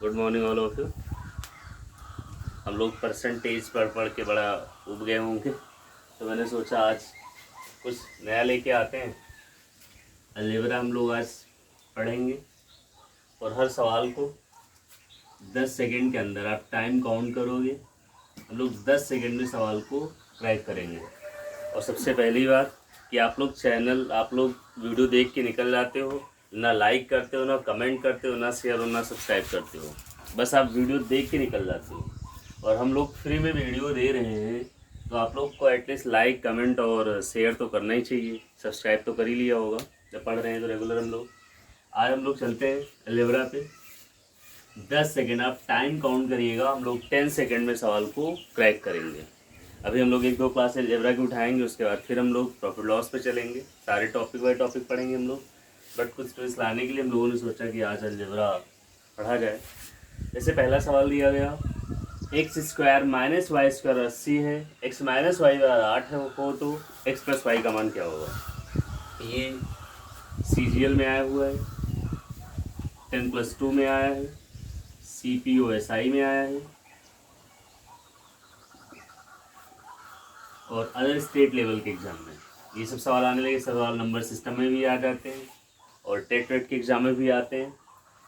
Good morning all of you. हम लोग percentage पढ़ पढ़ के बड़ा उब गए होंगे, तो मैंने सोचा आज कुछ नया लेके आते हैं। अलजेब्रा हम लोग आज पढ़ेंगे और हर सवाल को 10 सेकंड के अंदर आप टाइम काउंट करोगे। हम लोग 10 सेकंड में सवाल को क्रैक करेंगे। और सबसे पहली बात कि आप लोग वीडियो देख के निकल जाते हो, ना लाइक करते हो, ना कमेंट करते हो, ना शेयर और ना सब्सक्राइब करते हो। बस आप वीडियो देख के निकल जाते हो। और हम लोग फ्री में वीडियो दे रहे हैं, तो आप लोग को एटलीस्ट लाइक कमेंट और शेयर तो करना ही चाहिए। सब्सक्राइब तो कर ही लिया होगा जब पढ़ रहे हैं तो रेगुलर। आज हम लोग चलते हैं अलजेब्रा पे। 10 सेकेंड आप टाइम काउंट करिएगा। हम लोग 10 सेकेंड में सवाल को क्रैक करेंगे। अभी हम लोग 1-2 क्लास अलजेब्रा की उठाएंगे, उसके बाद फिर हम लोग प्रॉफिट लॉस पे चलेंगे। सारे टॉपिक बाय टॉपिक पढ़ेंगे हम लोग। बट कुछ ट्विस्ट लाने के लिए हम लोगों ने सोचा कि आज अलजेब्रा पढ़ा जाए। जैसे पहला सवाल दिया गया, x square minus y square 80 है, एक्स माइनस वाई 8 हो तो एक्स प्लस वाई का मान क्या होगा। ये CGL में आया हुआ है, 10+2 में आया है, CPOSI में आया है और अदर स्टेट लेवल के एग्ज़ाम में ये सब सवाल आने लगे। सवाल नंबर सिस्टम में भी आ जाते हैं और टेट वेट के एग्ज़ाम में भी आते हैं।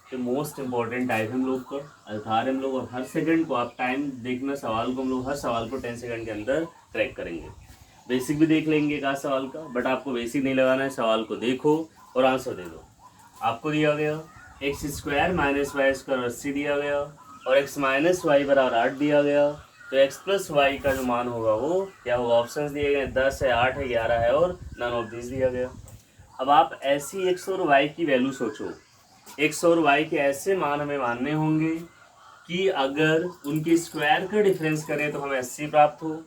तो मोस्ट इम्पॉर्टेंट टाइप हम लोग का अल्थार हम लोग। और हर सेकंड को आप टाइम देखना, सवाल को हम लोग हर सवाल को 10 सेकंड के अंदर क्रैक करेंगे। बेसिक भी देख लेंगे एक आध सवाल का, बट आपको बेसिक नहीं लगाना है। सवाल को देखो और आंसर दे दो। आपको दिया गया x square minus y square 80 दिया गया और एक्स माइनस वाई बराबर 8 दिया गया। तो एक्स प्लस वाई का जो मान होगा वो क्या होगा। ऑप्शन दिए गए 10 है, 8 है, 11 है और नन ऑफ दिस दिया गया। अब आप ऐसी एक्स और वाई की वैल्यू सोचो। एक्स और वाई के ऐसे मान हमें मानने होंगे कि अगर उनके स्क्वायर का डिफरेंस करें तो हमें 80 प्राप्त हो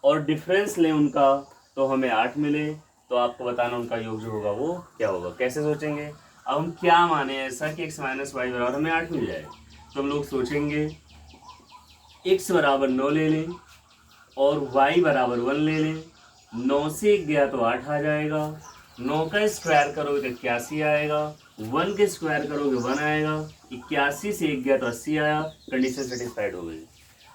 और डिफरेंस लें उनका तो हमें 8 मिले। तो आपको बताना उनका योग जो होगा वो क्या होगा। कैसे सोचेंगे, अब हम क्या माने ऐसा कि एक्स माइनस वाई बराबर हमें 8 मिल जाए। तो हम लोग सोचेंगे एक्स बराबर 9 ले लें और वाई बराबर 1 ले लें। 9 से 1 गया तो 8 आ जाएगा। 9 का स्क्वायर करोगे तो 81 आएगा। 1 के स्क्वायर करोगे 1 आएगा। 81 से 1 गया तो 80 आया। कंडीशन सेटिस्फाइड हो गई।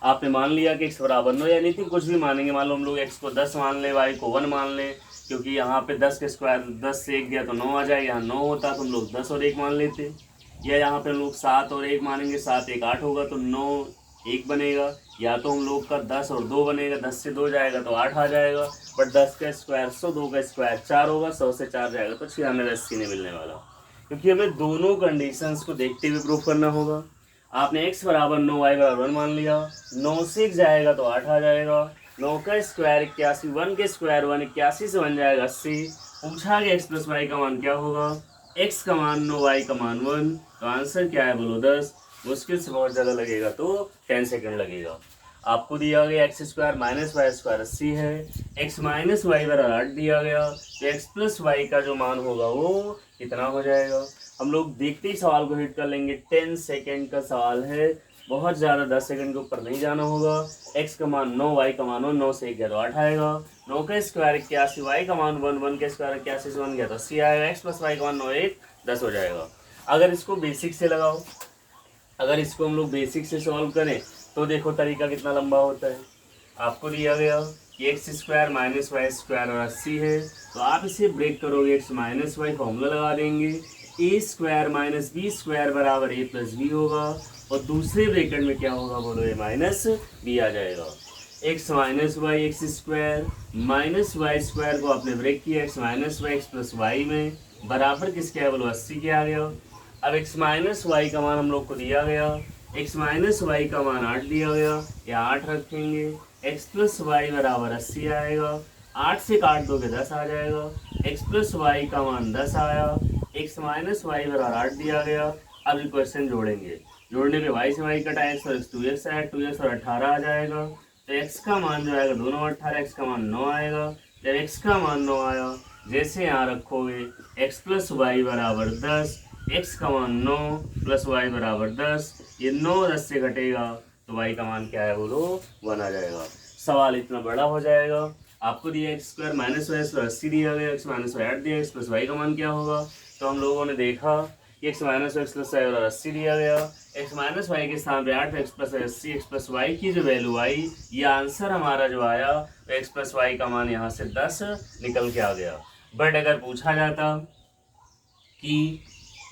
आपने मान लिया कि x बराबर 9, यानी कि कुछ भी मानेंगे। मान लो हम लोग x को 10 मान लें, y को 1 मान लें, क्योंकि यहाँ पे 10 के स्क्वायर 10 से 1 गया तो 9 आ जाएगा। यहाँ 9 होता तो हम लोग 10 और 1 मान लेते। या यहाँ पे हम लोग 7 और 1 मानेंगे, 7 1 8 होगा तो 9 1 बनेगा। या तो हम लोग का 10 और 2 बनेगा, 10 से 2 जाएगा तो 8 आ जाएगा। बट 10 का स्क्वायर 100, 2 का स्क्वायर 4 होगा, 100 से 4 जाएगा तो 96 नहीं मिलने वाला। क्योंकि हमें दोनों कंडीशंस को देखते हुए प्रूफ करना होगा। आपने x बराबर 9 y बराबर 1 मान लिया। 9 से 1 जाएगा तो 8 आ जाएगा। 9 का स्क्वायर 81, 1 के स्क्वायर 1, 81 से 1 जाएगा 80। पूछा गया x प्लस वाई का मान क्या होगा। x का मान 9, y का मान 1। तो आंसर क्या है बोलो 10। मुश्किल से बहुत ज़्यादा लगेगा तो 10 सेकंड लगेगा। आपको दिया गया x square minus y square 80 है, एक्स माइनस वाई बराबर 8 दिया गया। तो एक्स प्लस वाई का जो मान होगा वो कितना हो जाएगा। हम लोग देखते ही सवाल को हिट कर लेंगे। 10 सेकेंड का सवाल है, बहुत ज़्यादा 10 सेकंड के ऊपर नहीं जाना होगा। x का मान 9, y का मान 1, 9 से 1 गया तो 8 आएगा। 9 का स्क्वायर 81, y का मान 1, 1 के स्क्वायर 81 से 1 गया तो 80 आएगा। x प्लस वाई का मान 9, 1 10 हो जाएगा। अगर इसको बेसिक से लगाओ, अगर इसको हम लोग बेसिक से सॉल्व करें तो देखो तरीका कितना लंबा होता है। आपको दिया गया कि x square minus y square 80 है, तो आप इसे ब्रेक करोगे, एक्स माइनस वाई फॉर्मूला लगा देंगे। ए स्क्वायर माइनस बी स्क्वायर बराबर ए प्लस बी होगा और दूसरे ब्रैकेट में क्या होगा बोलो, ए माइनस बी आ जाएगा। X minus y x square minus y square को आपने ब्रेक किया, x minus y x plus y में बराबर किसके है बोलो 80 के आ गया। अब x माइनस वाई का मान हम लोग को दिया गया, x माइनस वाई का मान 8 दिया गया, या 8 रखेंगे। x प्लस वाई बराबर 80 आएगा। 8 से काट दोगे 10 आ जाएगा। x प्लस वाई का मान 10 आया। x माइनस वाई बराबर 8 दिया गया। अब इक्वेशन जोड़ेंगे, जोड़ने पे y से y कटा x और x 2x आया, 2x और 18 आ जाएगा। तो x का मान जो आएगा दोनों 18, x का मान 9 आएगा। जब x का मान 9 आया, जैसे यहाँ रखोगे x प्लस वाई बराबर 10, x का मान 9 प्लस वाई बराबर 10, ये 9 10 से घटेगा तो y का मान क्या है बोलो 1 आ जाएगा। सवाल इतना बड़ा हो जाएगा। आपको दिया x square minus y square 80 दिया गया, एक्स माइनस वाई 8 दिया, एक्स प्लस वाई का मान क्या होगा। तो हम लोगों ने देखा कि x minus x plus y और 80 दिया गया, x माइनस वाई के स्थान पे 8 x plus 80, x plus y की जो वैल्यू आई, ये आंसर हमारा जो आया तो एक्स प्लस वाई का मान यहाँ से 10 निकल के आ गया। बट अगर पूछा जाता कि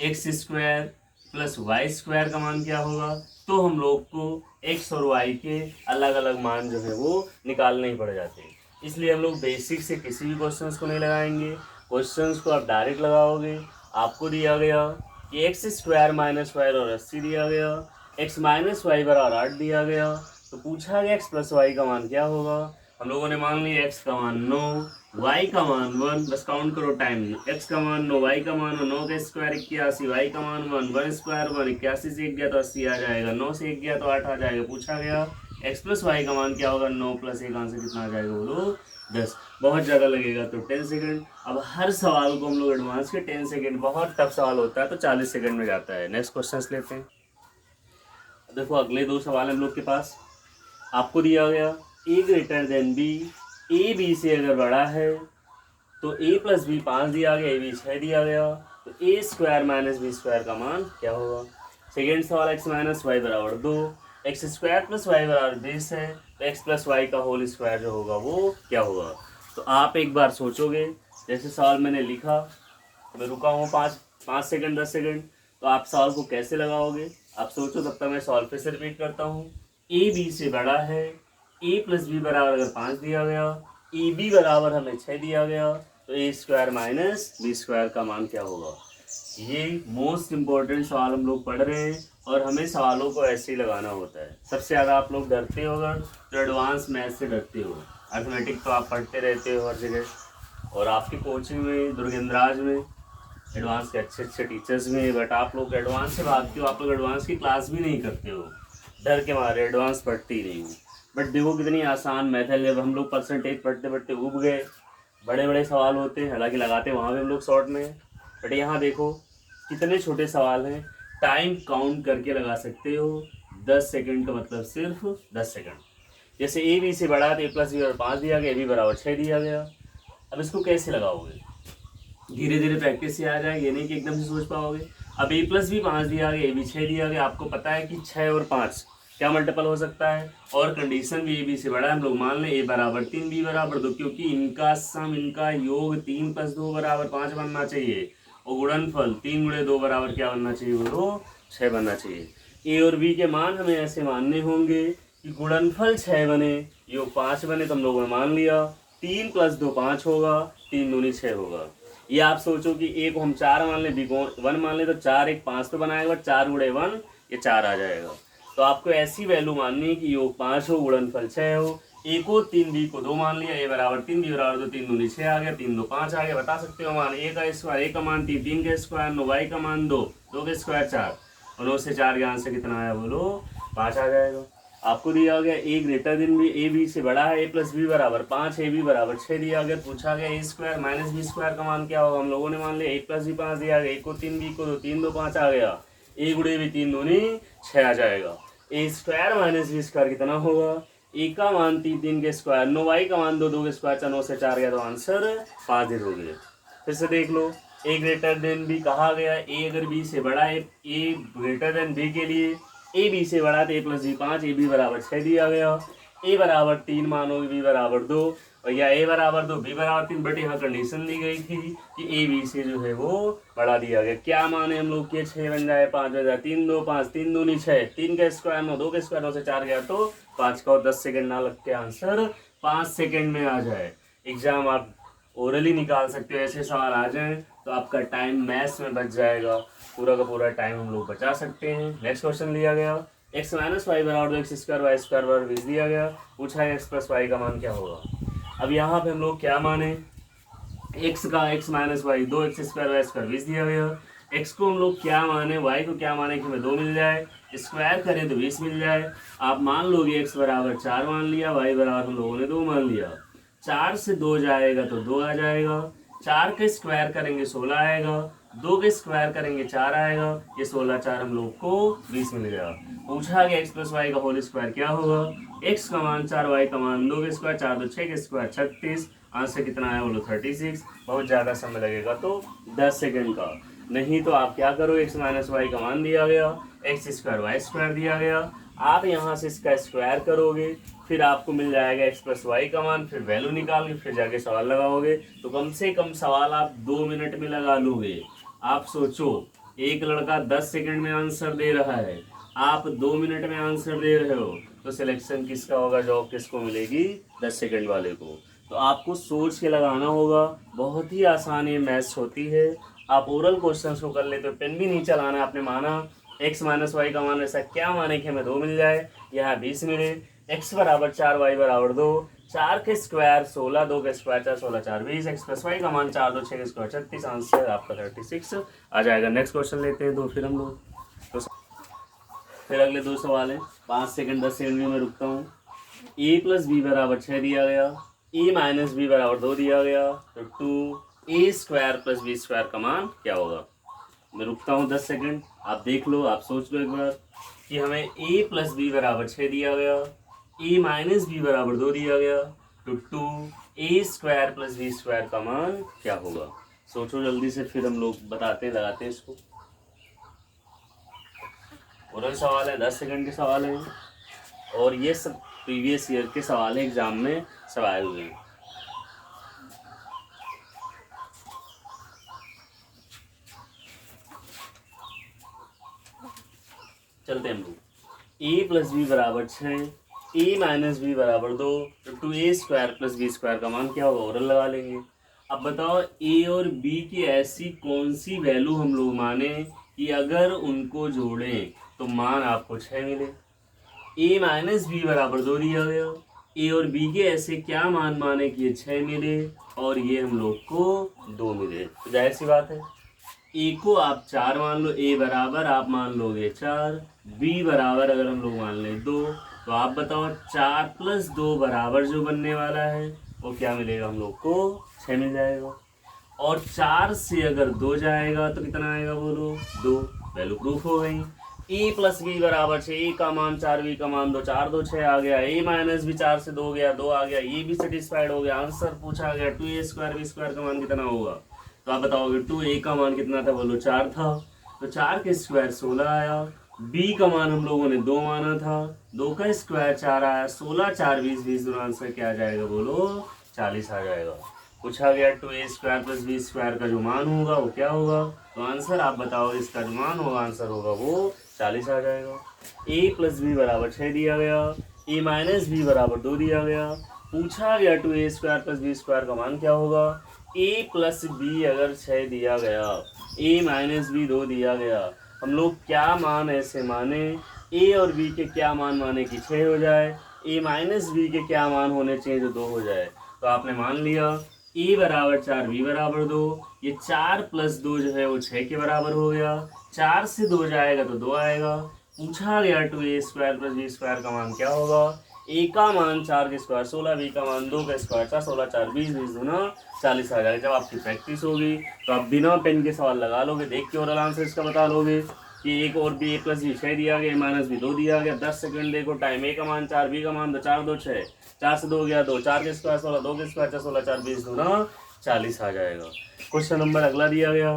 x square plus y square का मान क्या होगा, तो हम लोग को एक्स और वाई के अलग अलग मान जो है वो निकालने ही पड़ जाते हैं। इसलिए हम लोग बेसिक से किसी भी क्वेश्चंस को नहीं लगाएंगे, क्वेश्चंस को आप डायरेक्ट लगाओगे। आपको दिया गया कि एक्स स्क्वायर माइनस वाई और 80 दिया गया, एक्स माइनस वाई बराबर 8 दिया गया, तो पूछा गया एक्स प्लस वाई का मान क्या होगा। हम लोगों ने मान लिया एक्स का मान 9, वाई का मान 1, बस काउंट करो टाइम। एक्स का मान 9, वाई का मान 9 का स्क्वायर 81, वाई का मान 1 स्क्वायर 1, 81 से 1 गया तो 80 आ जाएगा, 9 से 1 गया तो 8 आ जाएगा। पूछा गया एक्स प्लस वाई का मान क्या होगा, 9 प्लस 1 आंसर कितना आ जाएगा बोलो 10। बहुत ज़्यादा लगेगा तो 10 सेकंड। अब हर सवाल को हम लोग एडवांस के 10 सेकंड, बहुत टफ सवाल होता है तो 40 सेकंड में जाता है। नेक्स्ट क्वेश्चन लेते हैं। देखो अगले 2 सवाल हम लोग के पास। आपको दिया गया A greater than B, A B से अगर बड़ा है तो ए प्लस बी 5 दिया गया, ए बी 6 दिया गया, तो A square minus B square का मान क्या होगा। सेकेंड सवाल एक्स माइनस वाई बराबर 2, एक्स स्क्वायर प्लस वाई बराबर 20 है, तो एक्स प्लस वाई का होल स्क्वायर जो होगा वो क्या होगा। तो आप एक बार सोचोगे, जैसे सवाल मैंने लिखा, मैं रुका हूँ 5 सेकंड 10 सेकंड, तो आप सवाल को कैसे लगाओगे आप सोचो। तब तक मैं सवाल फिर से रिपीट करता हूँ। ए बी से बड़ा है, ए प्लस बी बराबर अगर 5 दिया गया, ए बी बराबर हमें 6 दिया गया, तो A square minus B square का मान क्या होगा। ये मोस्ट इम्पोर्टेंट सवाल हम लोग पढ़ रहे हैं और हमें सवालों को ऐसे ही लगाना होता है। सबसे ज़्यादा आप लोग डरते हो अगर तो एडवांस मैथ से डरते हो। अर्थमेटिक तो आप पढ़ते रहते हो हर जगह, और आपकी कोचिंग में दुर्गेंद्राज में एडवांस के अच्छे अच्छे टीचर्स में, बट आप लोग एडवांस से भागते हो। आप लोग एडवांस की क्लास भी नहीं करते हो, डर के मारे एडवांस पढ़ते ही नहीं हो। बट देखो कितनी आसान मैथ है। जब हम लोग परसेंटेज पढ़ते पढ़ते उब गए, बड़े बड़े सवाल होते हैं, हालांकि लगाते वहाँ भी हम लोग शॉर्ट में, बट यहाँ देखो कितने छोटे सवाल हैं। टाइम काउंट करके लगा सकते हो। 10 सेकंड का मतलब सिर्फ 10 सेकंड। जैसे ए बी से बड़ा तो ए प्लस बी और 5 दिया गया, ए बी बराबर 6 दिया गया। अब इसको कैसे लगाओगे, धीरे धीरे प्रैक्टिस से आ जाए, ये नहीं कि एकदम से सोच पाओगे। अब ए प्लस बी 5 दिया गया, ए बी 6 दिया गया, आपको पता है कि 6 और 5 क्या मल्टीपल हो सकता है, और कंडीशन भी ए बी से बड़ा है। हम लोग मान लें ए बराबर 3 बी बराबर 2, क्योंकि इनका सम, इनका योग 3 + 2 बराबर 5 बनना चाहिए, और गुणनफल 3 × 2 बराबर क्या बनना चाहिए बोलो 6 बनना चाहिए। ए और बी के मान हमें ऐसे मानने होंगे कि गुणनफल 6 बने, योग 5 बने, तो हम लोगों ने मान लिया 3 + 2 5 होगा, 3 दूनी 6 होगा। ये आप सोचो कि ए को हम 4 मान लें, बी को 1 मान लें, तो 4 1 5 पे बनाएगा, 4 × 1 ये 4 आ जाएगा। तो आपको ऐसी वैल्यू माननी है कि योग 5 हो, गुणनफल 6 हो। ए को 3, बी को 2 मान लिया, ए बराबर 3, बी बराबर 2, 3 दूनी 6 आ गया, 3 2 5 आ गया। बता सकते हो मान ए का स्क्वायर, ए का मान 3, 3 का स्क्वायर 9, वाई का मान 2, 2 का स्क्वायर 4, और 9 से 4 के आंसर कितना आया बोलो 5 आ जाएगा। आपको दिया गया A greater than B, A B से बड़ा है, ए प्लस बी बराबर 5, ए बी बराबर 6 दिया गया। पूछा गया A square minus B square का मान क्या होगा। हम लोगों ने मान लिया ए प्लस बी 5 दिया गया, ए को 3, बी को 2, 3 2 5 आ गया, ए गुणे बी 3 दूनी 6 आ जाएगा। A square minus B square कितना होगा, ए का मान 3, 3 के स्क्वायर 9, वाई का मान 2, 2 के स्क्वायर 4, 9 से 4 गया, तो आंसर 5 दे दोगे। फिर से देख लो, ए ग्रेटर देन बी कहा गया, ए अगर बी से बड़ा है, ए ग्रेटर देन बी के लिए ए बी से बड़ा तो A plus B 5, A B बराबर 6 दिया गया, ए बराबर 3 मानोगे, बी बराबर 2, और या ए बराबर 2 बी बराबर 3, बट यहाँ कंडीशन दी गई थी कि ए बी से जो है वो बड़ा दिया गया। क्या माने हम लोग के 6 बन जाए, 5 बन जाए, 3 2 5, 3 दूनी 6, 3 का स्क्वायर 9, 2 का स्क्वायर 9 से 4 गया, तो 5 का और 10 सेकंड ना लग के आंसर 5 सेकंड में आ जाए। एग्जाम आप ओरली निकाल सकते हो, ऐसे सवाल आ जाए तो आपका टाइम मैथ्स में बच जाएगा, पूरा का पूरा टाइम हम लोग बचा सकते हैं। नेक्स्ट क्वेश्चन लिया गया एक्स माइनस वाई बराबर 2, एक्स स्क्वायर वाई स्क्वायर बराबर 20 दिया गया। पूछा है एक्स प्लस वाई का मान क्या होगा। अब यहाँ पे हम लोग क्या माने, एक्स का x minus y 2, x square y square 20 दिया गया। एक्स को हम लोग क्या माने, वाई को क्या माने कि हमें 2 मिल जाए, स्क्वायर करें तो 20 मिल जाए। आप मान लोगे एक्स बराबर 4 मान लिया, वाई बराबर हम लोगों ने 2 मान लिया। 4 से 2 जाएगा तो 2 आ जाएगा, 4 के स्क्वायर करेंगे 16 आएगा, 2 के स्क्वायर करेंगे 4 आएगा, ये 16 4 हम लोग को 20 मिल गया। पूछा गया एक्स प्लस वाई का होल स्क्वायर क्या होगा। एक्स का मान 4, वाई का मान 2 के स्क्वायर 4 2 6 के स्क्वायर 36, आंसर कितना आया बोलो 36। बहुत ज़्यादा समय लगेगा तो 10 सेकंड का। नहीं तो आप क्या करो, x माइनस वाई का मान दिया गया, एक्स स्क्वायर वाई स्क्वायर दिया गया, आप यहाँ से इसका स्क्वायर करोगे, फिर आपको मिल जाएगा x प्लस वाई का मान, फिर वैल्यू निकाल के फिर जाके सवाल लगाओगे। तो कम से कम सवाल आप 2 मिनट में लगा लोगे। आप सोचो, एक लड़का 10 सेकंड में आंसर दे रहा है, आप 2 मिनट में आंसर दे रहे हो, तो सिलेक्शन किसका होगा, जॉब किसको मिलेगी, 10 सेकंड वाले को। तो आपको सोच के लगाना होगा, बहुत ही आसान ये मैथ्स होती है। आप ओरल क्वेश्चन को कर लेते हो, पेन भी नहीं चलाना। आपने माना x माइनस वाई का मान ऐसा क्या माने कि हमें 2 मिल जाए, यहाँ 20 मिले, x बराबर 4 वाई बराबर 2, 4 के स्क्वायर 16, 2 के स्क्वायर 4, 16 4 20, एक्स प्लस वाई का मान 4 2 6 के स्क्वायर 36, आंसर आपका 36 आ जाएगा। नेक्स्ट क्वेश्चन लेते हैं दो फिर हम लोग। तो फिर अगले 2 सवाल हैं, 5 सेकंड 10 सेकंड में मैं रुकता हूँ। a प्लस बी बराबर 6 दिया गया, a माइनस बी बराबर 2 दिया गया, तो 2a square plus B square का मान क्या होगा। मैं रुकता हूँ 10 सेकंड, आप देख लो, आप सोच लो एक बार कि हमें a प्लस बी बराबर 6 दिया गया, a माइनस बी बराबर 2 दिया गया, तो 2a square plus B square का मान क्या होगा। सोचो जल्दी से, फिर हम लोग बताते हैं, लगाते हैं इसको। ओरल सवाल है, 10 सेकंड के सवाल हैं, और ये सब प्रीवियस ईयर के सवाल है, एग्जाम में सब आए हुए हैं। चलते हैं हम लोग। a प्लस बी बराबर 6, a माइनस बी बराबर 2, तो 2a square plus B square का मान क्या होगा, ओरल लगा लेंगे। अब बताओ a और b की ऐसी कौन सी वैल्यू हम लोग माने कि अगर उनको जोड़ें तो मान आपको 6 मिले। a माइनस बी बराबर 2 दिया गया, a और b के ऐसे क्या मान माने कि ये 6 मिले और ये हम लोग को 2 मिले। तो जाहिर सी बात है, a को आप 4 मान लो, a बराबर आप मान लोगे 4, b बराबर अगर हम लोग मान लें 2, तो आप बताओ 4 प्लस 2 बराबर जो बनने वाला है वो क्या मिलेगा, हम लोग को 6 मिल जाएगा। और 4 से अगर 2 जाएगा तो कितना आएगा, बोलो 2। वैल्यू प्रूफ हो गई। a प्लस बी बराबर 6, a का मान 4, b का मान 2, 4 2 6 आ गया, a माइनस भी 4 से 2 गया, 2 आ गया, ये भी सेटिस्फाइड हो गया। आंसर पूछा गया 2a स्क्वायर बी स्क्वायर का मान कितना होगा, तो आप बताओगे 2a का मान कितना था, बोलो 4 था, तो 4 के स्क्वायर 16 आया। b का मान हम लोगों ने 2 माना था, 2 का स्क्वायर 4 आया, 16 4 20 20, दोनों आंसर क्या आ जाएगा, बोलो 40 आ जाएगा। पूछा गया 2a square plus B square का जो मान होगा वो क्या होगा, तो आंसर आप बताओ, इसका जो मान होगा आंसर होगा वो 40 आ जाएगा। a प्लस बी बराबर 6 दिया गया, a माइनस बी बराबर 2 दिया गया। पूछा गया 2a square plus B square का मान क्या होगा। a प्लस बी अगर 6 दिया गया, a माइनस बी 2 दिया गया, हम लोग क्या मान ऐसे माने, a और b के क्या मान माने कि 6 हो जाए, a माइनस बी के क्या मान होने चाहिए जो 2 हो जाए। तो आपने मान लिया a बराबर 4 b बराबर 2, ये 4 प्लस 2 जो है वो 6 के बराबर हो गया, 4 से 2 जाएगा तो 2 आएगा। पूछा गया 2a square plus B square का मान क्या होगा, a का मान 4 के स्क्वायर 16, b का मान 2 का स्क्वायर 4, 16 4 20 20 दूना 40 आ जाएगा। जब आपकी प्रैक्टिस होगी तो आप बिना पेन के सवाल लगा लोगे, देख के ओरल आंसर इसका बता लोगे कि एक और b a प्लस बी 6 दिया गया, माइनस बी 2 दिया गया। 10 सेकंड देखो टाइम, a का मान 4, b का मान 2, 4 2 6, 4 से 2 गया 2, 4 के स्क्वायर 16, 2 के स्क्वायर 4, 16 4 20 दूना 40 आ जाएगा। क्वेश्चन नंबर अगला दिया गया,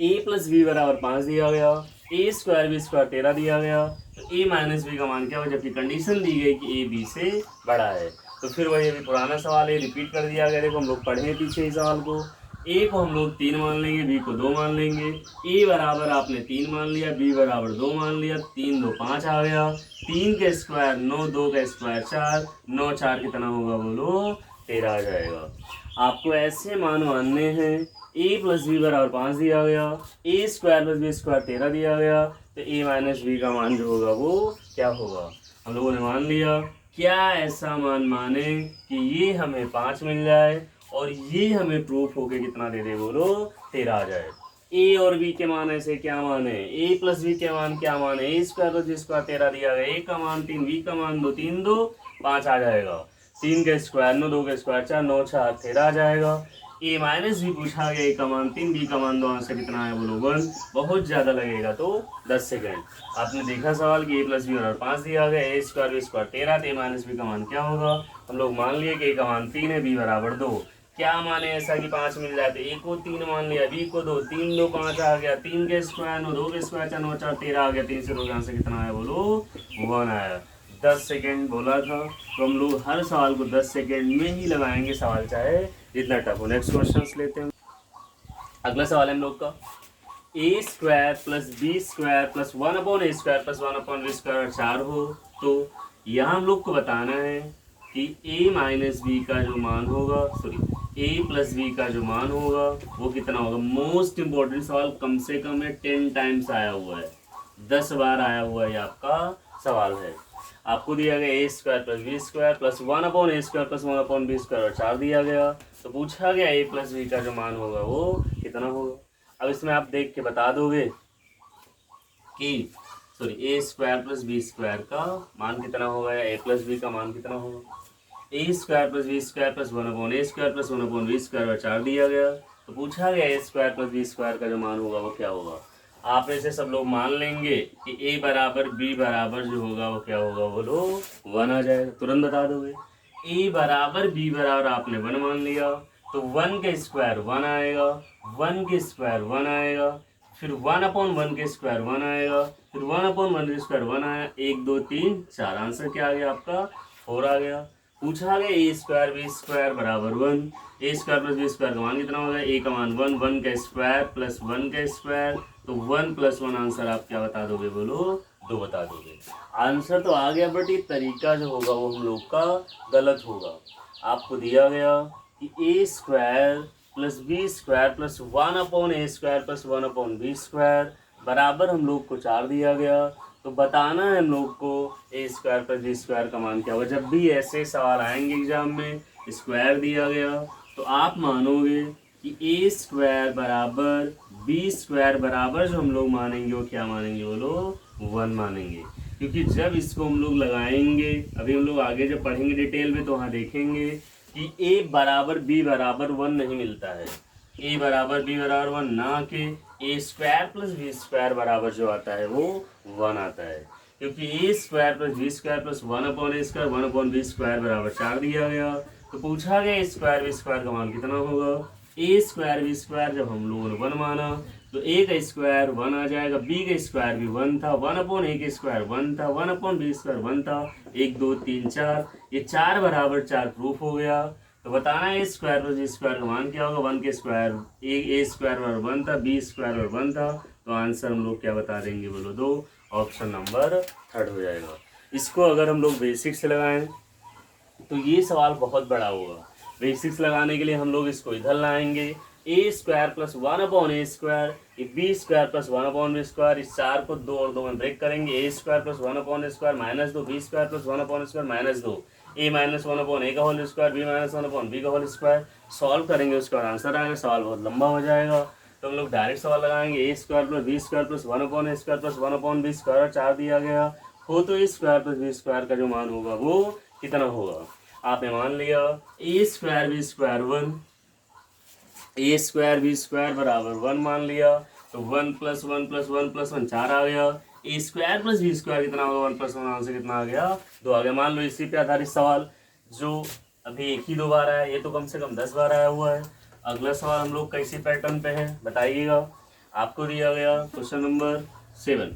a प्लस बी बराबर 5 दिया गया, a स्क्वायर बी स्क्वायर 13 दिया गया, तो a माइनस बी का मान क्या हो, जबकि कंडीशन दी गई कि a b से बड़ा है। तो फिर वही अभी पुराना सवाल है, रिपीट कर दिया गया। देखो हम लोग पढ़े हैं पीछे इस सवाल को, a को हम लोग 3 मान लेंगे, b को 2 मान लेंगे। a बराबर आपने 3 मान लिया, b बराबर 2 मान लिया, 3 2 5 आ गया, 3 के स्क्वायर 9, 2 का स्क्वायर 4, 9 4 कितना होगा, बोलो 13 आ जाएगा। आपको ऐसे मान मानने हैं, a प्लस बी बराबर 5 दिया गया, a square plus B square 13 दिया गया, तो a माइनस बी का मान जो होगा वो क्या होगा। हम लोगों ने मान लिया, क्या ऐसा मान माने कि ये हमें 5 मिल जाए और ये हमें प्रूफ होके कितना दे दे, बोलो 13 आ जाए। a और b के मान ऐसे क्या मान है, a प्लस बी के मान क्या मान है, a square plus B square 13 दिया गया, a का मान 3, b का मान 2, 3 2 5 आ जाएगा, 3 का स्क्वायर 9, 2 का स्क्वायर 4, 9 4 13 आ जाएगा। a माइनस भी पूछा गया, a का मान 3, b का मान 2, आंसर कितना है, बोलो 1। बहुत ज़्यादा लगेगा तो 10 सेकेंड। आपने देखा सवाल कि a प्लस बी बराबर 5 दिया गया, a स्क्वायर बी स्क्वायर 13, तो a माइनस बी का मान क्या होगा। हम लोग मान लिए कि a का मान 3 है, b बराबर 2, क्या माने ऐसा कि 5 मिल जाए, तो ए को 3 मान लिया, बी को 2, 3 2 5 आ गया, 3 के स्क्वायर 9, 2 के स्क्वायर 4 9 4 13 आ गया, 3 से 2 यहाँ से कितना आया बोलो 1 आया। 10 सेकेंड बोला था, तो हम लोग हर सवाल को 10 सेकेंड में ही लगाएंगे, सवाल चाहे जितना टफ हो। नेक्स्ट क्वेश्चन लेते हैं। अगला सवाल है हम लोग का, A square plus B square plus 1/a square plus 1/b square 4 हो, तो यहाँ हम लोग को बताना है कि a माइनस बी का जो मान होगा, सॉरी a प्लस बी का जो मान होगा वो कितना होगा। मोस्ट इंपॉर्टेंट सवाल, कम से कम है 10 टाइम्स आया हुआ है, 10 बार आया हुआ है, आपका सवाल है। आपको दिया गया A square plus B square plus 1/a square plus 1/b square और 4 दिया गया, तो पूछा गया a प्लस बी का जो मान होगा वो कितना होगा। अब इसमें आप देख के बता दोगे कि सॉरी ए स्क्वायर प्लस बी स्क्वायर का मान कितना होगा या ए प्लस बी का मान कितना होगा। A square plus B square plus 1/a square plus 1/b square और 4 दिया गया, तो पूछा गया A square plus B square का जो मान होगा वो क्या होगा। आप ऐसे सब लोग मान लेंगे कि ए बराबर बी बराबर जो होगा वो क्या होगा, बोलो 1 आ जाएगा, तुरंत बता दोगे। ए बराबर बी बराबर आपने 1 मान लिया, तो 1 के स्क्वायर 1 आएगा, 1 के स्क्वायर 1 आएगा, फिर 1/1 के स्क्वायर 1 आएगा, फिर 1/1 के स्क्वायर 1 आया, 1 2 3 4, आंसर क्या आ गया आपका 4 आ गया। पूछा गया ए स्क्वायर बी स्क्वायर बराबर 1, ए स्क्वायर प्लस बी स्क्वायर का मान कितना होगा, ए का मान 1, 1 का स्क्वायर प्लस 1 का स्क्वायर, तो 1 + 1 आंसर आप क्या बता दोगे, बोलो 2 बता दोगे। आंसर तो आ गया, बट ये तरीका जो होगा वो हम लोग का गलत होगा। आपको दिया गया कि A square plus B square plus 1/a square plus 1/b square बराबर हम लोग को 4 दिया गया, तो बताना है हम लोग को ए स्क्वायर प्लस बी स्क्वायर का मान क्या होगा। जब भी ऐसे सवाल आएंगे एग्जाम में, स्क्वायर दिया गया, तो आप मानोगे कि ए स्क्वायर बराबर बी स्क्वायर बराबर जो हम लोग मानेंगे वो क्या मानेंगे, बोलो 1 मानेंगे। क्योंकि जब इसको हम लोग लगाएंगे, अभी हम लोग आगे जब पढ़ेंगे डिटेल में तो वहाँ देखेंगे कि ए बराबर बी बराबर 1 नहीं मिलता है, ए बराबर बी बराबर 1 ना कि A square plus B square बराबर जो आता है वो 1 आता है। क्योंकि A square plus B square plus 1/a square 1/b square बराबर 4 दिया गया, तो पूछा गया ए स्क्वायर बी स्क्वायर का मान कितना होगा। ए स्क्वायर बी स्क्वायर जब हम लोगों ने 1 माना, तो ए का स्क्वायर 1 आ जाएगा, बी का स्क्वायर भी 1 था, 1/a का स्क्वायर 1 था, 1/b स्क्वायर 1 था, 1 2 3 4, ये 4 बराबर 4 प्रूफ हो गया। तो बताना है ए स्क्वायर प्लस बी स्क्वायर का मान क्या होगा। 1 के स्क्वायर ए स्क्वायर बराबर 1 था, बी स्क्वायर बराबर 1 था, तो आंसर हम लोग क्या बता देंगे, बोलो 2, ऑप्शन नंबर 3 हो जाएगा। इसको अगर हम लोग बेसिक से लगाएं तो ये सवाल बहुत बड़ा होगा। बेसिक्स लगाने के लिए हम लोग इसको इधर लाएंगे, A square plus 1/a square, B square plus 1/b square, इस 4 को 2 और 2 में ब्रेक करेंगे, A square plus 1/a square minus 2, B square plus 1/a square minus 2, A minus 1/a का whole square, B minus 1/b का whole square, solve करेंगे उसका answer आएगा। सवाल बहुत लंबा हो जाएगा, तो हम लोग डायरेक्ट सवाल लगाएंगे, A square plus B square plus 1/a square plus 1/b square 4 दिया गया हो, तो A square plus B square का जो मान होगा वो कितना होगा। आपने मान लिया ए स्क्वायर बी स्क्वायर 1, ए स्क्वायर बी स्क्वायर बराबर 1 मान लिया, तो 1 + 1 + 1 + 1 4 आ गया। A square plus B square कितना होगा, 1 + 1 आंसर कितना आ गया 2 आ गया। मान लो इसी पे आधारित सवाल जो अभी 1 ही 2 बार आया, ये तो कम से कम 10 बार आया हुआ है। अगला सवाल हम लोग कैसी पैटर्न पे है बताइएगा। आपको दिया गया क्वेश्चन नंबर 7,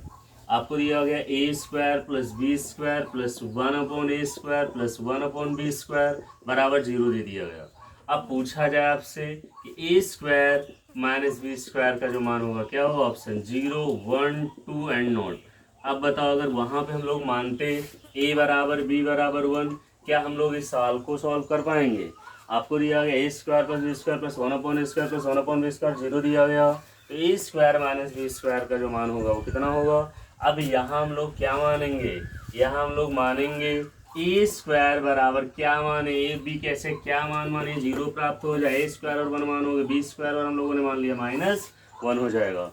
आपको दिया गया A square plus B square plus 1/a square plus 1/b square बराबर 0 दे दिया गया। अब पूछा जाए आपसे कि A square minus B square का जो मान होगा क्या होगा, ऑप्शन 0 1 2 एंड नॉट। अब बताओ अगर वहाँ पे हम लोग मानते ए बराबर बी बराबर 1, क्या हम लोग इस सवाल को सॉल्व कर पाएंगे। आपको दिया गया A square plus B square plus 1/a square plus 1/b square 0 दिया गया, तो A square minus B square का जो मान होगा वो कितना होगा। अब यहाँ हम लोग क्या मानेंगे, यहाँ हम लोग मानेंगे ए स्क्वायर बराबर क्या माने, ए बी कैसे क्या मान माने 0 प्राप्त हो जाए, ए स्क्वायर और 1 मानोगे, बी स्क्वायर और हम लोगों ने मान लिया -1 हो जाएगा।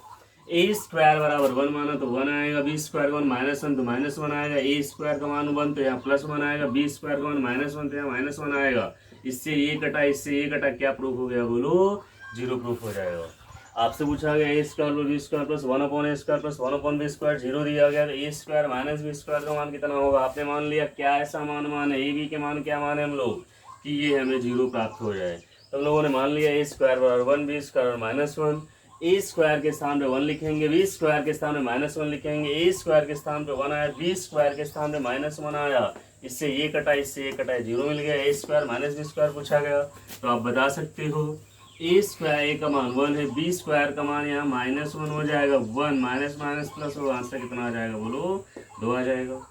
ए स्क्वायर बराबर 1 माना तो 1 आएगा, बी स्क्वायर का मान -1 तो -1 आएगा, ए स्क्वायर का मान 1 तो यहाँ +1 आएगा, बी स्क्वायर का मान -1 तो यहाँ -1 आएगा। इससे ये कटा, इससे ये कटा, क्या प्रूफ हो गया, बोलो 0 प्रूफ हो जाएगा। आपसे पूछा गया A square plus B square plus 1/a square plus 1/b square 0 दिया गया, तो A square minus B square का मान कितना होगा। आपने मान लिया क्या ऐसा मान है, ए बी के मान क्या मान है हम लोग कि ये हमें 0 प्राप्त हो जाए। तो हम लोगों ने मान लिया ए स्क्वायर बराबर 1, बी स्क्वायर माइनस 1, ए स्क्वायर के स्थान पे 1 लिखेंगे, बी स्क्वायर के स्थान पे माइनस 1 लिखेंगे, ए स्क्वायर के स्थान पे 1 आया, बी स्क्वायर के स्थान पे माइनस 1 आया, इससे ये कटा, इससे ये कटा, 0 मिल गया। A square minus B square पूछा गया, तो आप बता सकते हो ए स्क्वायर ए का मान 1 है, बी स्क्वायर का मान यहाँ माइनस 1 हो जाएगा, 1 माइनस माइनस प्लस होगा, आंसर कितना आ जाएगा बोलो 2 आ जाएगा।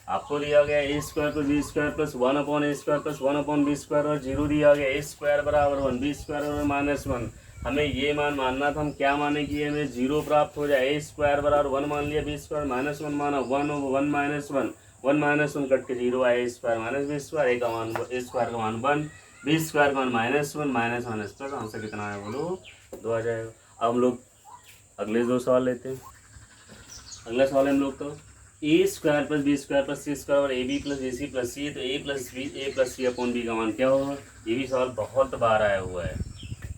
आपको दिया गया A square plus B square plus 1 upon A square plus 1 upon B square और 0 दिया गया, ए स्क्वायर बराबर 1, बी स्क्वायर बराबर माइनस 1। हमें ये मान मानना था, हम क्या माने कि हमें 0 प्राप्त हो जाए। ए स्क्वायर बराबर 1 मान लिया, बी स्क्वायर माइनस 1 माना, 1 माइनस 1, 1 माइनस 1 कट के 0 आया, ए स्क्वायर माइनस बी स्क्वायर, ए का मान ए स्क्वायर का मान 1, बी स्क्वायर का मान minus 1, minus minus plus, answer कितना है बोलो 2 आ जाएगा। अब हम लोग अगले 2 सवाल लेते हैं। अगला सवाल है हम लोग का A square plus B square plus C square और A B plus B C plus C, तो A plus C upon B का मान क्या होगा। ये भी सवाल बहुत बार आया हुआ है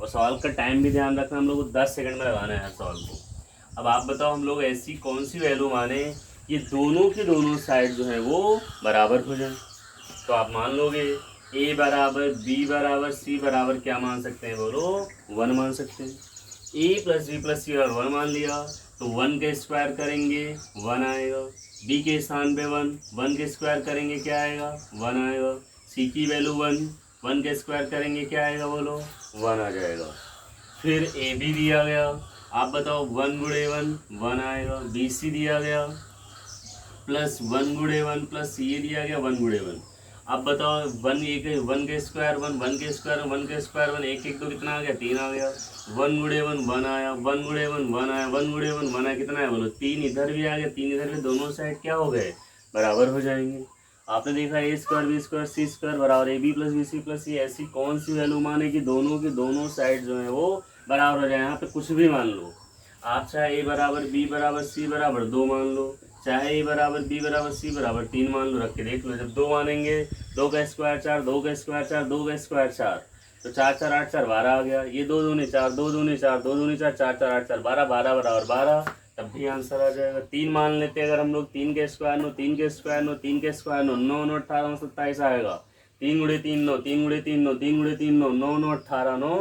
और सवाल का टाइम भी ध्यान रखना, हम लोग को 10 सेकंड में लगाना है हर सवाल को। अब आप बताओ हम लोग ऐसी कौन सी वैल्यू माने ये दोनों के दोनों साइड जो है वो बराबर हो जाए। तो आप मान लोगे ए बराबर बी बराबर सी बराबर क्या मान सकते हैं बोलो 1 मान सकते हैं। ए प्लस बी प्लस सी और 1 मान लिया तो 1 के स्क्वायर करेंगे 1 आएगा, बी के स्थान पे 1 के स्क्वायर करेंगे क्या आएगा 1 आएगा, सी की वैल्यू 1 के स्क्वायर करेंगे क्या आएगा बोलो 1 आ जाएगा। फिर ए बी दिया गया, आप बताओ 1 गुणे 1 आएगा, बी सी दिया गया प्लस 1 गुणे 1 प्लस सी ए दिया गया 1 गुणे 1। अब बताओ 1 के स्क्वायर 1 के स्क्वायर 1 के स्क्वायर 1 1 1 2 कितना आ गया 3 आ गया, 1 गुणे 1 आया, 1 गुणे 1 आया, 1 गुणे 1 आया, कितना है बोलो 3 इधर भी आ गया, 3 इधर भी, दोनों साइड क्या हो गए बराबर हो जाएंगे। आपने देखा A square B square C square बराबर A B plus B C plus C, ऐसी कौन सी वैल्यू माने कि दोनों के दोनों साइड जो है वो बराबर हो जाए। यहाँ पे कुछ भी मान लो आप, चाहे ए बराबर बी बराबर सी बराबर 2 मान लो, चाहे ए बराबर बी बराबर सी बराबर 3 मान लो, रख के देख लो। जब 2 मानेंगे 2 का स्क्वायर 4, 2 का स्क्वायर 4, 2 का स्क्वायर 4, तो 4 4 8 4 12 आ गया। ये 2 दूनी 4, 2 दूनी 4, 2 दूनी 4, 4 4 8 4 12, 12 बराबर 12, तब भी आंसर आ जाएगा। 3 मान लेते हैं अगर हम लोग, 3 के स्क्वायर 9, 3 के स्क्वायर 9, 3 के स्क्वायर 9, 9 9 18 27 आएगा। 3 गुणे 3 9, 3 गुणे 3 9, 3 गुणे 3 9, 9 9 18 9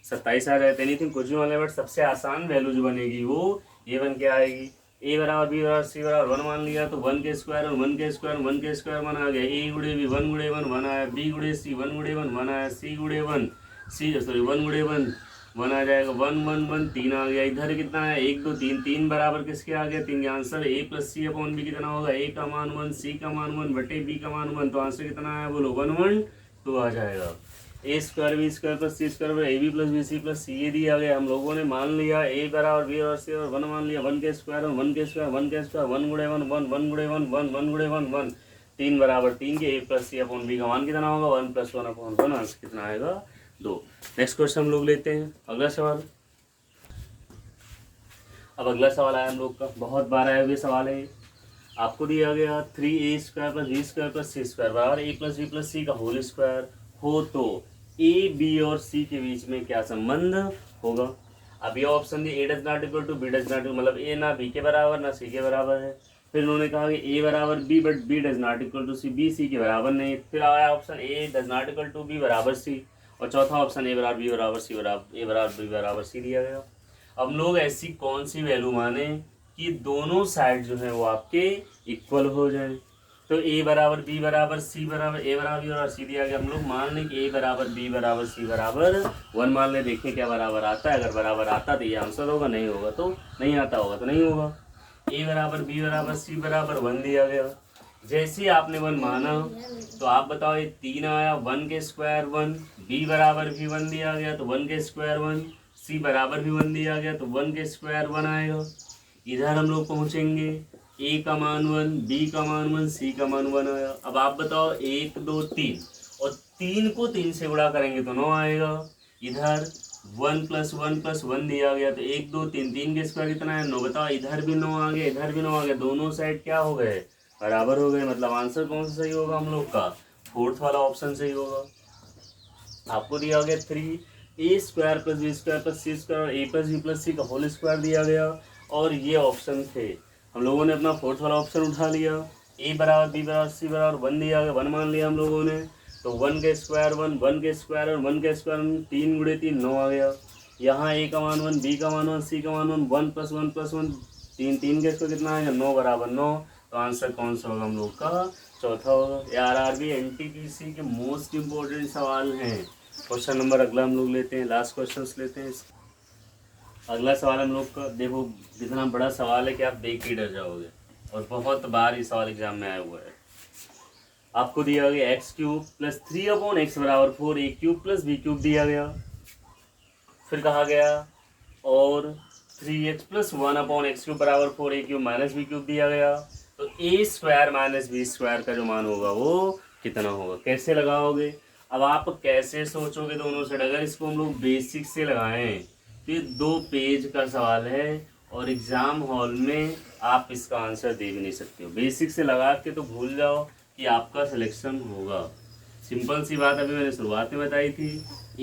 27 आ जाते। एनीथिंग कुछ भी मान ले, बट सबसे आसान वैल्यू जो बनेगी वो ये बन के आएगी। ए बराबर बी बराबर सी बराबर 1 मान लिया तो 1 के स्क्वायर और 1 के स्क्वायर 1 के स्क्वायर 1 आ गया। ए गुणे बी 1 गुणे 1 आया, बी गुणे सी 1 गुणे 1 आया, सी गुणे 1 1 गुणे 1 आ जाएगा, 1 1 1 3 आ गया। इधर कितना है 1 2 3, 3 बराबर किसके आ गया 3 के। Answer a plus C upon b कितना होगा, ए का मान 1, सी का मान 1 बटे बी का मान 1, तो आंसर कितना है बोलो 1 1 2 आ जाएगा। A square B square plus C square A B plus B C plus C A दिया गया। हम लोगों ने मान लिया ए बराबर बी और सी और 1 मान लिया, 1 के स्क्वायर और 1 के स्क्वायर 1 के स्क्वायर 1 गुणे 1 1 1 गुणे 1 1 1 गुणे 1 1, 3 बराबर 3 के ए प्लस सी अपॉन बी का मान कितना होगा 1 + 1 अपॉन 1, आंसर कितना आएगा 2। नेक्स्ट क्वेश्चन हम लोग लेते हैं अगला सवाल। अब अगला सवाल आया हम लोग का, बहुत बार आए हुए सवाल है। आपको दिया गया 3a square plus B square plus C square बराबर A plus B plus C का होल स्क्वायर हो तो ए बी और सी के बीच में क्या संबंध होगा। अब ये ऑप्शन दिए A does not equal to B does not, मतलब ए ना बी के बराबर ना सी के बराबर है। फिर उन्होंने कहा कि ए बराबर b but b does not equal to c, b c के बराबर नहीं। फिर आया option a does not equal to b बराबर सी, और चौथा ऑप्शन ए बराबर बी बराबर सी बराबर ए बराबर बी बराबर सी दिया गया। अब लोग ऐसी कौन सी वैल्यू माने कि दोनों साइड जो है वो आपके इक्वल हो जाए। तो ए बराबर बी बराबर सी बराबर ए बराबर बी बराबर सी दिया गया। हम लोग मान लें कि ए बराबर बी बराबर सी बराबर 1 मान लें, देखें क्या बराबर आता है। अगर बराबर आता तो ये आंसर होगा, नहीं होगा तो नहीं आता होगा तो नहीं होगा। ए बराबर बी बराबर सी बराबर 1 दिया गया। जैसे ही आपने 1 माना तो आप बताओ ये 3 आया, 1 के स्क्वायर 1, बी बराबर भी 1 दिया गया तो 1 के स्क्वायर 1, सी बराबर भी 1 दिया गया तो 1 के स्क्वायर 1 आएगा। इधर हम लोग पहुँचेंगे, ए का मान 1, बी का मान 1, सी का मान 1 आया। अब आप बताओ 1 2 3, और 3 को 3 से गुणा करेंगे तो 9 आएगा। इधर 1 + 1 + 1 दिया गया तो 1 2 3, 3 के स्क्वायर कितना है 9। बताओ इधर भी 9 आ गया, इधर भी 9 आ गया, दोनों साइड क्या हो गए बराबर हो गए। मतलब आंसर कौन सा सही होगा हम लोग का, फोर्थ वाला ऑप्शन सही होगा। आपको दिया गया 3a square plus B square plus C square और A plus B plus C का होल स्क्वायर दिया गया, और ये ऑप्शन थे। हम लोगों ने अपना फोर्थ वाला ऑप्शन उठा लिया। ए बराबर बी बराबर सी बराबर 1 दिया गया, 1 मान लिया हम लोगों ने। तो 1 का स्क्वायर 1, 1 का स्क्वायर और 1 का स्क्वायर 3 गुणे 3 9 आ गया। यहाँ ए का मान 1, बी का मान 1, सी का मान 1, 1 + 1 + 1 3, 3 का स्क्वायर कितना आएगा 9 = 9। तो आंसर कौन सा होगा हम लोग का? चौथा होगा। ये आरआरबी एनटीपीसी के मोस्ट इम्पोर्टेंट सवाल हैं। क्वेश्चन नंबर अगला हम लोग लेते हैं, लास्ट क्वेश्चन लेते हैं। अगला सवाल हम लोग का देखो, कितना बड़ा सवाल है कि आप देख के डर जाओगे, और बहुत बार ये सवाल एग्जाम में आया हुआ है। आपको दिया गया x³ + 3/x = 4 a³ + b³ दिया गया। फिर कहा गया और 3x + 1/x³ = 4 a³ - b³ दिया गया। तो a² - b² का जो मान होगा वो कितना होगा? कैसे लगाओगे? अब आप कैसे सोचोगे दोनों साइड? अगर इसको हम लोग बेसिक से लगाएं तो ये 2 पेज का सवाल है, और एग्ज़ाम हॉल में आप इसका आंसर दे भी नहीं सकते हो। बेसिक से लगा के तो भूल जाओ कि आपका सिलेक्शन होगा। सिंपल सी बात अभी मैंने शुरुआत में बताई थी।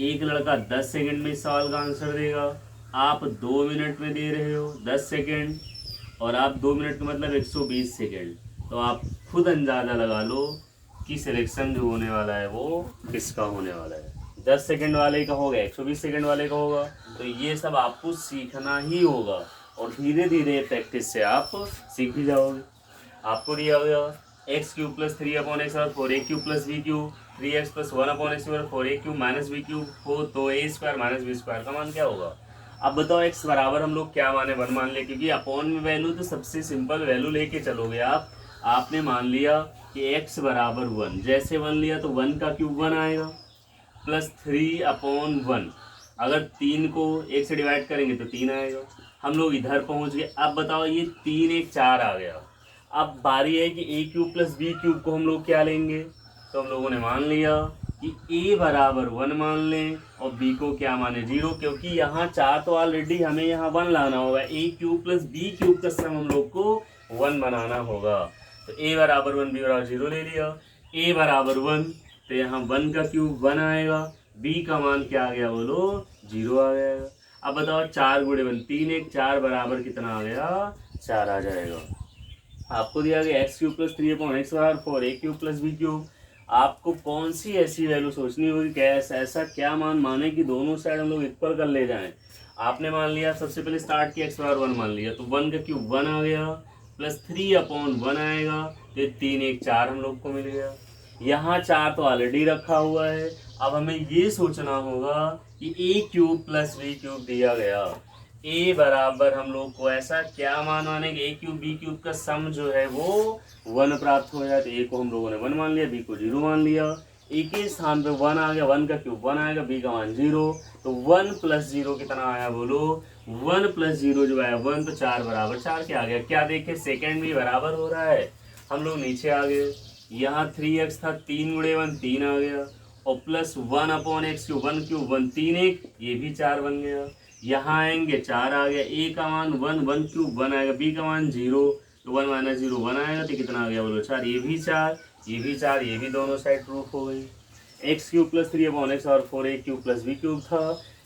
एक लड़का 10 सेकंड में इस सवाल का आंसर देगा, आप 2 मिनट में दे रहे हो 10 सेकंड, और आप 2 मिनट का मतलब 120 सेकंड। तो आप खुद अंदाज़ा लगा लो कि सिलेक्शन जो होने वाला है वो किसका होने वाला है। 10 सेकंड वाले का होगा, 120 सेकंड वाले का होगा। तो ये सब आपको सीखना ही होगा, और धीरे धीरे प्रैक्टिस से आप सीख भी जाओगे। आपको दिया गया x³ + 3/x = 4 a³ + b³ 3x + 1/x = 4 a³ - b³ हो, तो a² - b² का मान क्या होगा? अब बताओ x बराबर हम लोग क्या माने? 1 मान ले, क्योंकि अपॉन में वैल्यू तो सबसे सिंपल वैल्यू लेके चलोगे आप। आपने मान लिया कि x बराबर 1, जैसे 1 लिया तो 1 का क्यूब 1 आएगा + 3/1। अगर 3 को 1 से डिवाइड करेंगे तो 3 आएगा। हम लोग इधर पहुंच गए। अब बताओ ये 3 1 4 आ गया। अब बारी है कि a³ + b³ को हम लोग क्या लेंगे? तो हम लोगों ने मान लिया कि a बराबर 1 मान लें, और b को क्या माने 0, क्योंकि यहाँ 4 तो ऑलरेडी हमें यहाँ 1 लाना होगा। a³ + b³ का सम हम लोग को 1 बनाना होगा। तो a बराबर 1, b बराबर 0 ले लिया। a बराबर 1, तो यहाँ 1 का क्यूब 1 आएगा, b का मान क्या आ गया बोलो? 0 आ जाएगा। अब बताओ 4 × 1 3 1 4 बराबर कितना आ गया? 4 आ जाएगा। आपको दिया गया x³ + 3/x = 4 a³ + b³। आपको कौन सी ऐसी वैल्यू सोचनी होगी कि ऐसा क्या मान माने कि दोनों साइड हम लोग इक्वल कर ले जाएं। आपने मान लिया, सबसे पहले स्टार्ट किया x = 1 मान लिया, तो 1 का क्यूब 1 आ गया + 3/1 आएगा, तो 3 1 4 हम लोग को मिल गया। यहाँ 4 तो ऑलरेडी रखा हुआ है। अब हमें ये सोचना होगा कि a³ + b³ दिया गया, a बराबर हम लोग को ऐसा क्या मान माने कि a³ b³ का सम जो है वो 1 प्राप्त हो जाए। तो a को हम लोगों ने 1 मान लिया, b को 0 मान लिया। a के स्थान पे 1 आ गया, 1 का क्यूब 1 आएगा, b का मान 0। तो 1 + 0 कितना आया बोलो? 1 + 0 जो आया 1, तो 4 बराबर 4 क्या आ गया? क्या देखे? सेकेंड भी बराबर हो रहा है। हम लोग नीचे आ गए। यहाँ 3x था, 3 × 1 3 आ गया, और + 1/x³ 1 क्यूब 1 3 1, ये भी 4 बन गया। यहाँ आएंगे 4 आ गया, a का मान 1 1 क्यूब 1 आएगा, b का मान 0, तो 1 - 0 1 आएगा, तो कितना आ गया बोलो? 4। ये भी 4, ये भी 4, ये भी दोनों साइड प्रूफ हो गई। x³ + 3/x = 4 a³ + b³ था।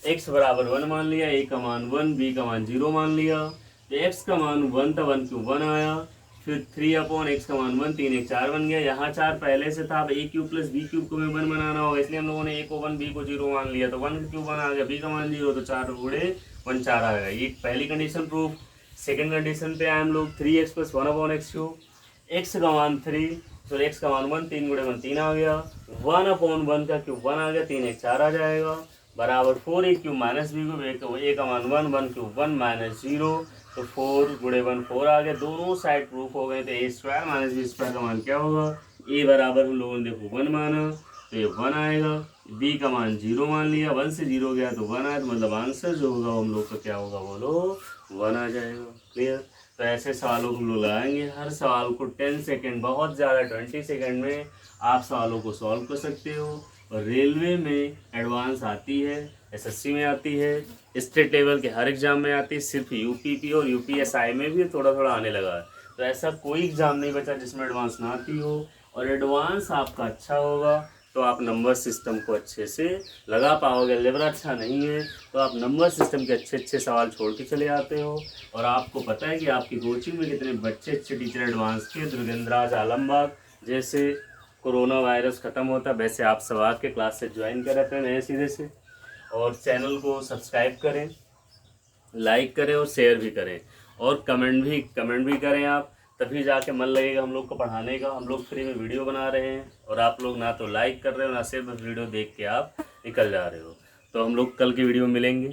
x बराबर 1 मान लिया, a का मान 1, b का मान 0 मान लिया। तो x का मान 1 था, 1 क्यूब 1 आया, फिर 3/x का मान 1 3 1 4 बन गया। यहाँ 4 पहले से था, अब a³ + b³ को हमें 1 बनाना होगा, इसलिए हम लोगों ने a को 1 b को 0 मान लिया। तो 1 क्यूब 1 आ गया, b का मान 0, तो 4 × 1 4 आ गया। ये पहली कंडीशन प्रूफ। सेकंड कंडीशन पे आए हम लोग, 3x + 1/x³, x का मान 3, तो x का मान 1 3 × 1 3 आ गया, 1/1 का क्यूब 1 आ गया, 3 1 4 आ जाएगा, बराबर 4 a³ - b³, a का मान 1 1 क्यूब 1 - 0, तो 4 × 1 4 आ गया। दोनों साइड प्रूफ हो गए। तो a² - b² का मान क्या होगा? a बराबर हम लोगों ने देखो 1 माना, तो ये 1 आएगा, b का मान 0 मान लिया, 1 से 0 गया तो 1 आया, तो मतलब आंसर जो होगा हम लोग का क्या होगा बोलो? 1 आ जाएगा। क्लियर? तो ऐसे सवालों को हम लोग लगाएंगे। हर सवाल को 10 सेकेंड, बहुत ज़्यादा 20 सेकेंड में आप सवालों को सॉल्व कर सकते हो। और रेलवे में एडवांस आती है, एसएससी में आती है, स्टेट लेवल के हर एग्ज़ाम में आती है, सिर्फ यूपीपी और यूपीएसआई में भी थोड़ा थोड़ा आने लगा है। तो ऐसा कोई एग्ज़ाम नहीं बचा जिसमें एडवांस ना आती हो। और एडवांस आपका अच्छा होगा तो आप नंबर सिस्टम को अच्छे से लगा पाओगे। लेवल अच्छा नहीं है तो आप नंबर सिस्टम के अच्छे अच्छे सवाल छोड़ के चले आते हो। और आपको पता है कि आपकी कोचिंग में कितने बच्चे अच्छे टीचर एडवांस के, दुर्गेंद्राज आलमबाग जैसे कोरोना वायरस ख़त्म होता वैसे आप सब आके क्लास से ज्वाइन करें अपने नए सिरे से, और चैनल को सब्सक्राइब करें, लाइक करें और शेयर भी करें, और कमेंट भी करें आप, तभी जाके मन लगेगा हम लोग को पढ़ाने का। हम लोग फ्री में वीडियो बना रहे हैं और आप लोग ना तो लाइक कर रहे हो, ना सिर्फ वीडियो देख के आप निकल जा रहे हो। तो हम लोग कल की वीडियो में मिलेंगे।